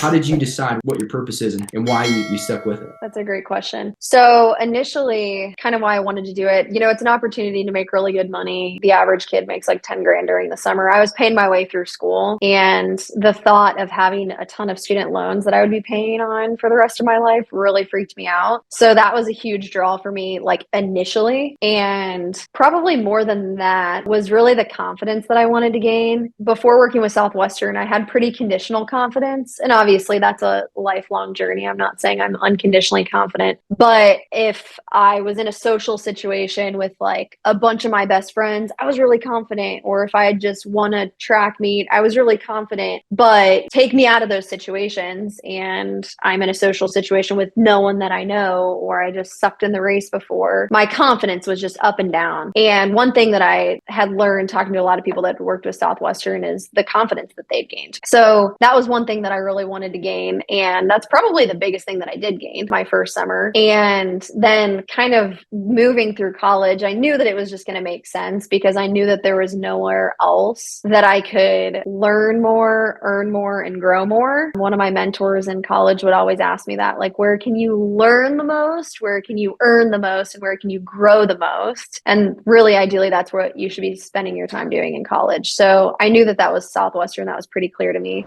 how did you decide what your purpose is and why you stuck with it? That's a great question. So initially, kind of why I wanted to do it, it's an opportunity to make really good money. The average kid makes like 10 grand during the summer. I was paying my way through school, and the thought of having a ton of student loans that I would be paying on for the rest of my life really freaked me out. So that was a huge draw for me, like initially. And probably more than that was really the confidence that I wanted to gain. Before working with Southwestern, I had pretty conditional confidence. And obviously that's a lifelong journey. I'm not saying I'm unconditionally confident, but if I was in a social situation with like a bunch of my best friends, I was really confident. Or if I had just won a track meet, I was really confident. But take me out of those situations and I'm in a social situation with no one that I know, or I just sucked in the race before, my confidence was just up and down. And one thing that I had learned talking to a lot of people that worked with Southwestern is the confidence that they'd gained. So that was one thing that I really wanted to gain. And that's probably the biggest thing that I did gain my first summer. And then kind of moving through college, I knew that it was just going to make sense because I knew that there was nowhere else that I could learn more, earn more, and grow more. One of my mentors in college would always ask me that, like, where can you learn the most? Where can you earn the most? And where can you grow the most? And really, ideally, that's what you should be spending your time doing in college. So I knew that that was Southwestern. That was pretty clear to me.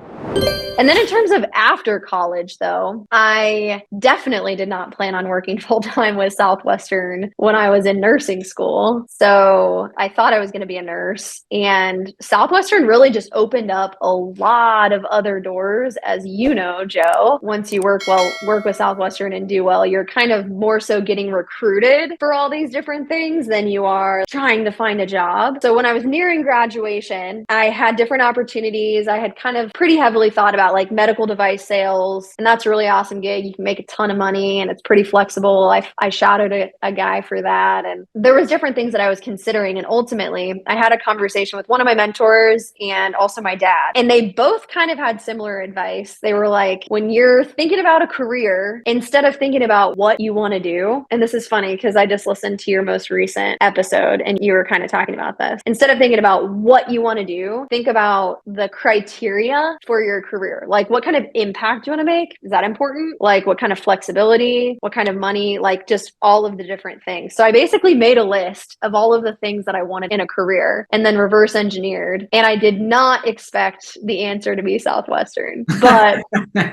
And then in terms of after college, though, I definitely did not plan on working full-time with Southwestern when I was in nursing school. So I thought I was going to be a nurse. And Southwestern really just opened up a lot of other doors, as you know, Joe. Once you work with Southwestern and do well, you're kind of more so getting recruited for all these different things than you are trying to find a job. So when I was nearing graduation, I had different opportunities. I had kind of pretty heavily thought about like medical device sales, and that's a really awesome gig. You can make a ton of money and it's pretty flexible. I shadowed a guy for that, and there was different things that I was considering. And ultimately I had a conversation with one of my mentors and also my dad, and they both kind of had similar advice. They were like, when you're thinking about a career, instead of thinking about what you want to do, and this is funny because I just listened to your most recent episode and you were kind of talking about this, instead of thinking about what you want to do, think about the criteria for your career. Like, what kind of impact you want to make? Is that important? Like, what kind of flexibility? What kind of money? Like, just all of the different things. So I basically made a list of all of the things that I wanted in a career and then reverse engineered. And I did not expect the answer to be Southwestern, but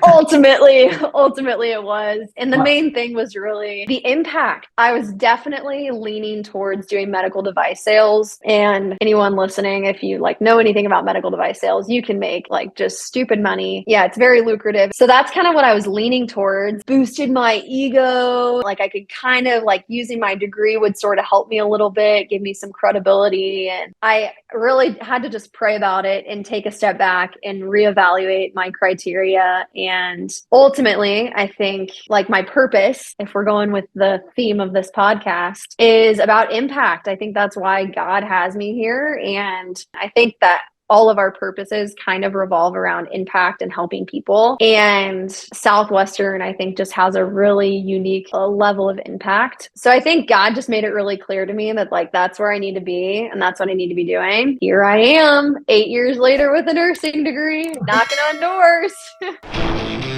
ultimately it was. And the main thing was really the impact. I was definitely leaning towards doing medical device sales. And anyone listening, if you like know anything about medical device sales, you can make like just stupid money. Yeah, it's very lucrative. So that's kind of what I was leaning towards. Boosted my ego. Like I could kind of like using my degree would sort of help me a little bit, give me some credibility. And I really had to just pray about it and take a step back and reevaluate my criteria. And ultimately, I think like my purpose, if we're going with the theme of this podcast, is about impact. I think that's why God has me here. And I think that all of our purposes kind of revolve around impact and helping people. And Southwestern, I think, just has a really unique level of impact. So I think God just made it really clear to me that like, that's where I need to be and that's what I need to be doing. Here I am 8 years later with a nursing degree, knocking on doors.